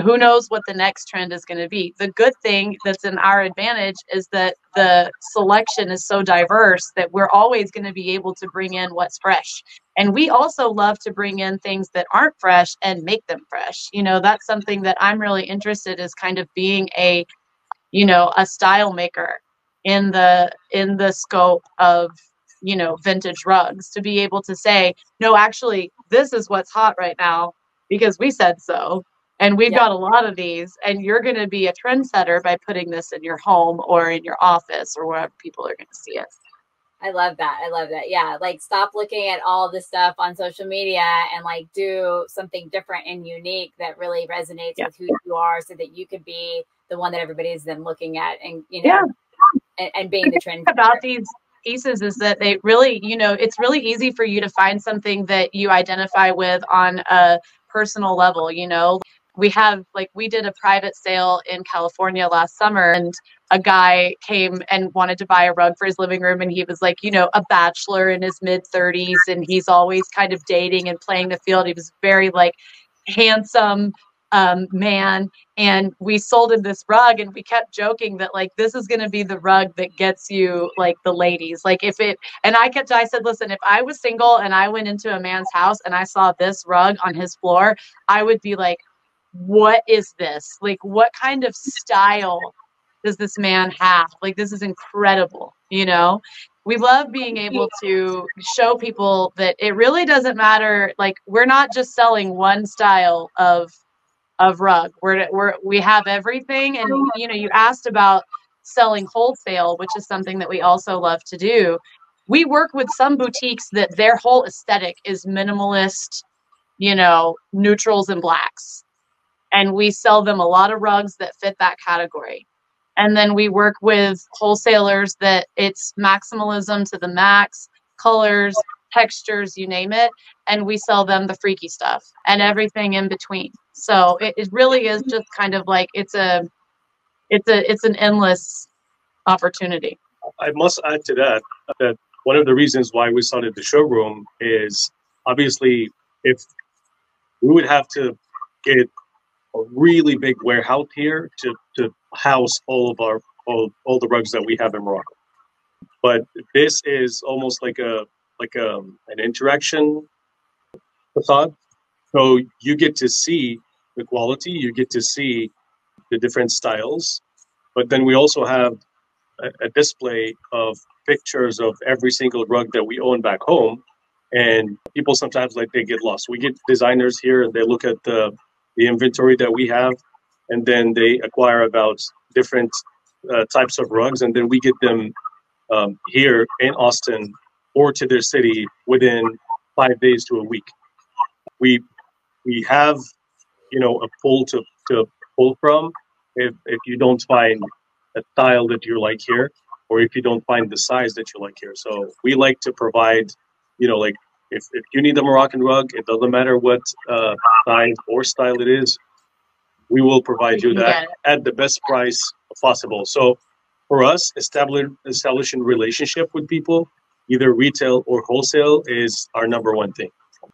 who knows what the next trend is going to be. The good thing that's in our advantage is that the selection is so diverse that we're always going to be able to bring in what's fresh. And we also love to bring in things that aren't fresh and make them fresh. That's something that I'm really interested in, is kind of being a style maker in the scope of vintage rugs, to be able to say, no, actually this is what's hot right now because we said so, and we've got a lot of these, and you're going to be a trendsetter by putting this in your home or in your office or wherever people are going to see it. I love that. Yeah. Like, stop looking at all the stuff on social media and like do something different and unique that really resonates with who you are, so that you could be the one that everybody's then looking at and, and being the trend. About these pieces is that they really, it's really easy for you to find something that you identify with on a personal level. We did a private sale in California last summer, and a guy came and wanted to buy a rug for his living room, and he was like, a bachelor in his mid-30s, and he's always kind of dating and playing the field. He was very like handsome man, and we sold him this rug, and we kept joking that like, this is going to be the rug that gets you like the ladies. Like I said, listen, if I was single and I went into a man's house and I saw this rug on his floor, I would be like, what is this? Like, what kind of style does this man have? Like, this is incredible. We love being able to show people that it really doesn't matter. Like, we're not just selling one style of rug. We have everything. And, you asked about selling wholesale, which is something that we also love to do. We work with some boutiques that their whole aesthetic is minimalist, neutrals and blacks. And we sell them a lot of rugs that fit that category. And then we work with wholesalers that it's maximalism to the max, colors, textures, you name it. And we sell them the freaky stuff and everything in between. So it really is just kind of like, it's an endless opportunity. I must add to that one of the reasons why we started the showroom is obviously if we would have to get a really big warehouse here to house all the rugs that we have in Morocco. But this is almost like an interaction facade. So you get to see the quality, you get to see the different styles, but then we also have a display of pictures of every single rug that we own back home. And people sometimes they get lost. We get designers here and they look at the inventory that we have, and then they acquire about different types of rugs, and then we get them here in Austin or to their city within 5 days to a week. We have, a pool to pull from if you don't find a style that you like here, or if you don't find the size that you like here. So we like to provide, like if you need a Moroccan rug, it doesn't matter what size or style it is, we will provide you that at the best price possible. So for us, establishing relationship with people, either retail or wholesale, is our number one thing.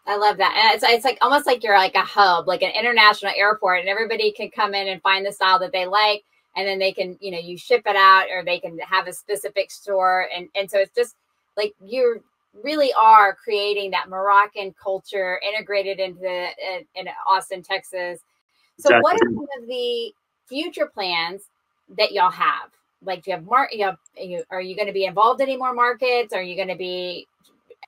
I love that. And it's like almost like you're like a hub, like an international airport, and everybody can come in and find the style that they like. And then they can, you ship it out, or they can have a specific store. And so it's just like you really are creating that Moroccan culture integrated into in Austin, Texas. So exactly. What are some of the future plans that y'all have? Like, do you have are you going to be involved in any more markets? Are you going to be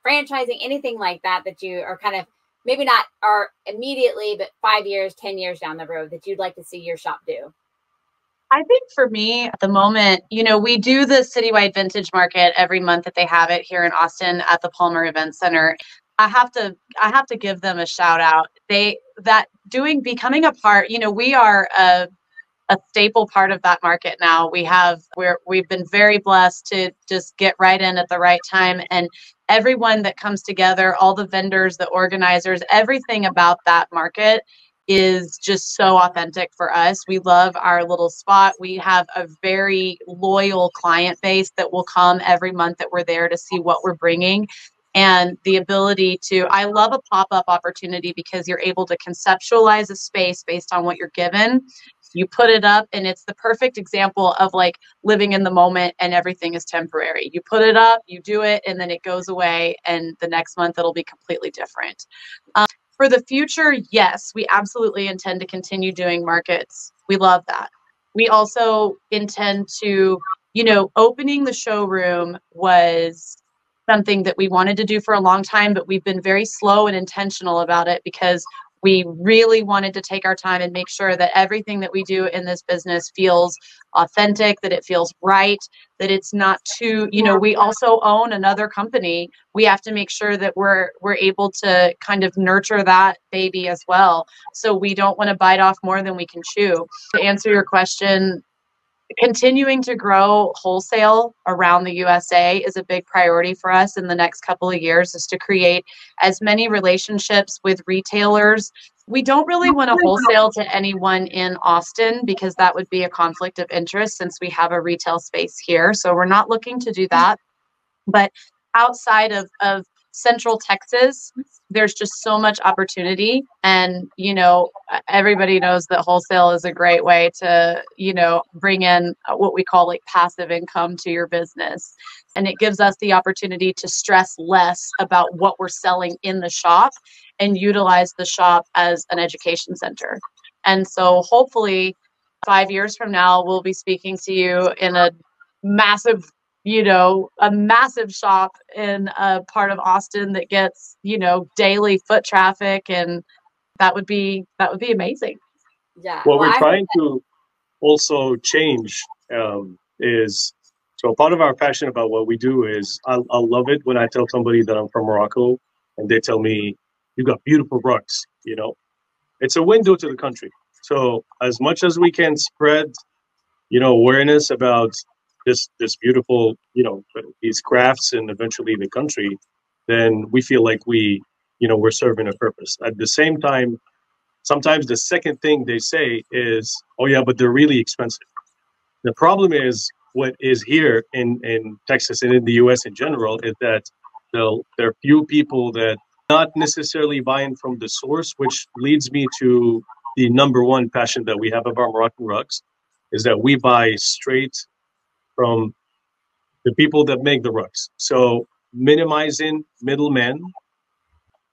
franchising, anything like that you are kind of maybe not are immediately, but 5 years, 10 years down the road that you'd like to see your shop do? I think for me at the moment, we do the citywide vintage market every month that they have it here in Austin at the Palmer Event Center. I have to give them a shout out. Becoming a part, we are a staple part of that market now. We've been very blessed to just get right in at the right time, and everyone that comes together, all the vendors, the organizers, everything about that market is just so authentic for us. We love our little spot. We have a very loyal client base that will come every month that we're there to see what we're bringing. And the ability I love a pop-up opportunity because you're able to conceptualize a space based on what you're given. You put it up, and it's the perfect example of like living in the moment, and everything is temporary. You put it up, you do it, and then it goes away, and the next month it'll be completely different. For the future, yes, we absolutely intend to continue doing markets. We love that. We also intend to, opening the showroom was something that we wanted to do for a long time, but we've been very slow and intentional about it because we really wanted to take our time and make sure that everything that we do in this business feels authentic, that it feels right, that it's not too, we also own another company. We have to make sure that we're able to kind of nurture that baby as well. So we don't want to bite off more than we can chew. To answer your question, continuing to grow wholesale around the USA is a big priority for us in the next couple of years, is to create as many relationships with retailers. We don't really want to wholesale to anyone in Austin because that would be a conflict of interest since we have a retail space here. So we're not looking to do that. But outside of Central Texas, there's just so much opportunity. And, everybody knows that wholesale is a great way to, bring in what we call like passive income to your business. And it gives us the opportunity to stress less about what we're selling in the shop and utilize the shop as an education center. And so hopefully 5 years from now, we'll be speaking to you in a massive shop in a part of Austin that gets, daily foot traffic, and that would be amazing. Yeah. What we're trying to also change is, so part of our passion about what we do is I love it when I tell somebody that I'm from Morocco and they tell me, you got beautiful rugs, it's a window to the country. So as much as we can spread, awareness about this beautiful, these crafts and eventually the country, then we feel like we're serving a purpose. At the same time, sometimes the second thing they say is, oh yeah, but they're really expensive. The problem is what is here in Texas and in the US in general is that there are few people that not necessarily buying from the source, which leads me to the number one passion that we have of our Moroccan rugs, is that we buy straight from the people that make the rugs. So minimizing middlemen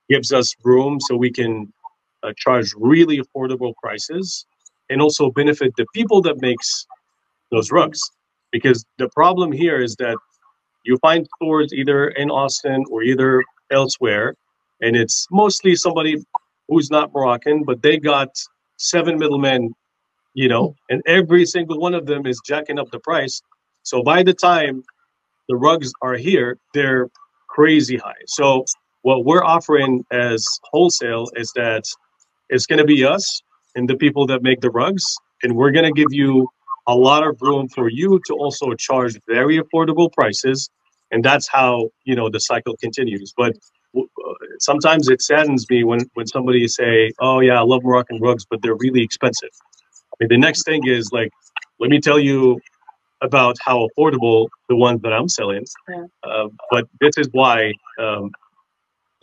gives us room so we can charge really affordable prices and also benefit the people that makes those rugs. Because the problem here is that you find stores either in Austin or either elsewhere, and it's mostly somebody who's not Moroccan, but they got 7 middlemen, and every single one of them is jacking up the price. So by the time the rugs are here, they're crazy high. So what we're offering as wholesale is that it's going to be us and the people that make the rugs, and we're going to give you a lot of room for you to also charge very affordable prices, and that's how the cycle continues. But sometimes it saddens me when somebody say, "Oh yeah, I love Moroccan rugs, but they're really expensive." I mean, the next thing is like, let me tell you about how affordable the ones that I'm selling. Yeah. But this is why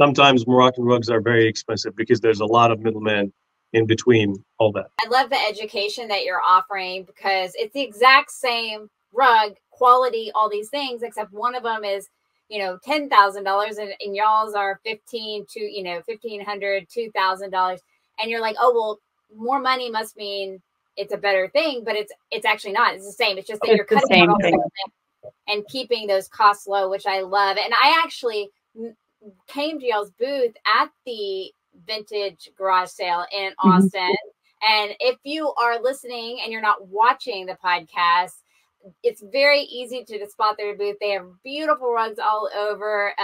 sometimes Moroccan rugs are very expensive, because there's a lot of middlemen in between all that. I love the education that you're offering, because it's the exact same rug quality, all these things, except one of them is, $10,000 and y'all's are $1,500, $2,000. And you're like, oh, well, more money must mean it's a better thing, but it's actually not. It's the same. It's just that you're cutting out and keeping those costs low, which I love. And I actually came to y'all's booth at the vintage garage sale in Austin. And if you are listening and you're not watching the podcast, it's very easy to spot their booth. They have beautiful rugs all over.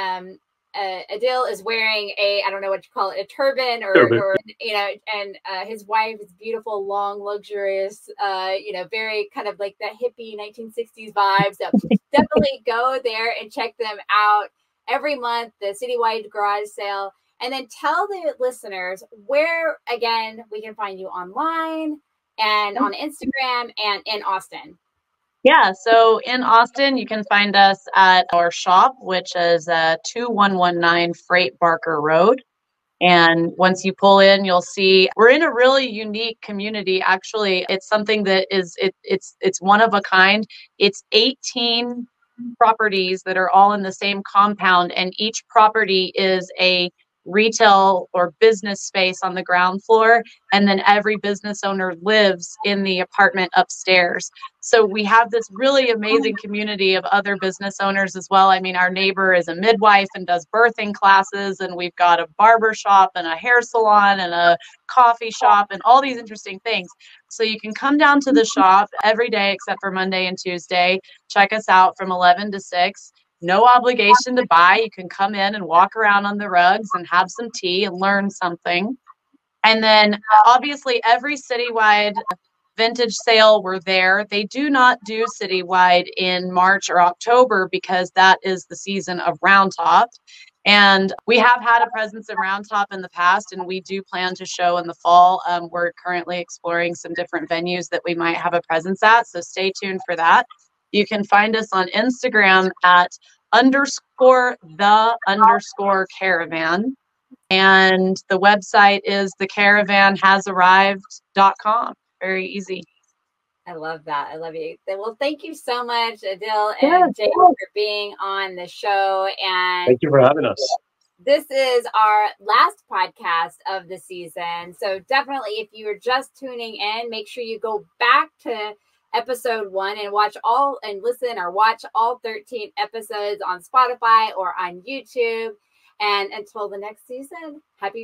Adil is wearing I don't know what you call it, a turban or and his wife is beautiful, long, luxurious, very kind of like that hippie 1960s vibe. So definitely go there and check them out every month, the citywide garage sale. And then tell the listeners where, again, we can find you online and on Instagram and in Austin. Yeah, so in Austin, you can find us at our shop, which is 2119 Freight Barker Road. And once you pull in, you'll see we're in a really unique community. Actually, it's something that is it's one of a kind. It's 18 properties that are all in the same compound, and each property is a retail or business space on the ground floor, and then every business owner lives in the apartment upstairs. So we have this really amazing community of other business owners as well. I mean, our neighbor is a midwife and does birthing classes, and we've got a barber shop and a hair salon and a coffee shop and all these interesting things. So you can come down to the shop every day except for Monday and Tuesday. Check us out from 11 to 6. No obligation to buy. You can come in and walk around on the rugs and have some tea and learn something. And then obviously every citywide vintage sale, we're there. They do not do citywide in March or October because that is the season of Round Top. And we have had a presence in Round Top in the past, and we do plan to show in the fall. We're currently exploring some different venues that we might have a presence at, so stay tuned for that. You can find us on Instagram at _the_caravan. And the website is thecaravanhasarrived.com. Very easy. I love that. I love you. Well, thank you so much, Adil and Jade, for being on the show. And thank you for having us. This is our last podcast of the season. So definitely, if you are just tuning in, make sure you go back to episode 1 and watch all 13 episodes on Spotify or on YouTube. And until the next season, happy